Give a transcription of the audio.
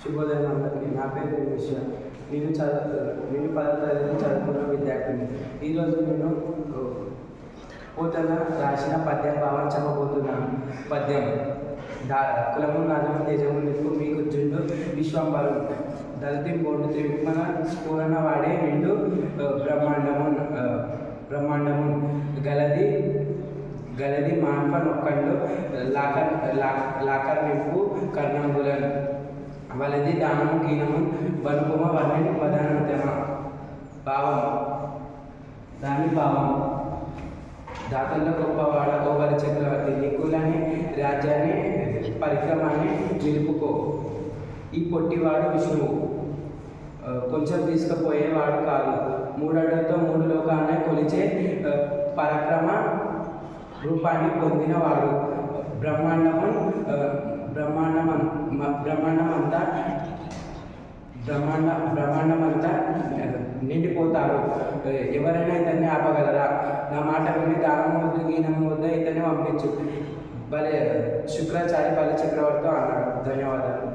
శుభోదయం అందరికీ. నా పేరు విశ్వ. నేను 10వ తరగతి చదువుకున్న విద్యార్థిని. ఈరోజు నేను పోతన రాసిన పద్యం భావం చెప్పబోతున్నాను. పద్యం కులము నాదము తేజము నిప్పు మీకు జుండు విశ్వంబరు దళితి బోండు త్రివిక్మన స్ఫూరణ వాడే నిండు బ్రహ్మాండము గలది మాన్ప నొక్కండు లాకర్ నిప్పు కర్ణంబులను వలది దానము గీనము బనుకుమ వర్ణి పదానంతమ భావం దాని భావం దాతల్లో గొప్పవాడ ఓవల చక్రవర్తి నిక్కులని రాజ్యాన్ని పరిక్రమాన్ని నిలుపుకో. ఈ పొట్టివాడు విష్ణువు కొంచెం తీసుకుపోయేవాడు కాదు. 3 అడుగులతో 3 లోకాన్ని కొలిచే పరాక్రమ రూపాన్ని పొందినవాడు. బ్రహ్మాండమంతా నిండిపోతారు. ఎవరైనా ఇతన్ని ఆపగలరా? నా మాట విని దానము వద్దు గీనము వద్ద ఇతన్ని పంపించు. శుక్రాచార్య బలి చక్రవర్తితో అన్నాడు. ధన్యవాదాలు.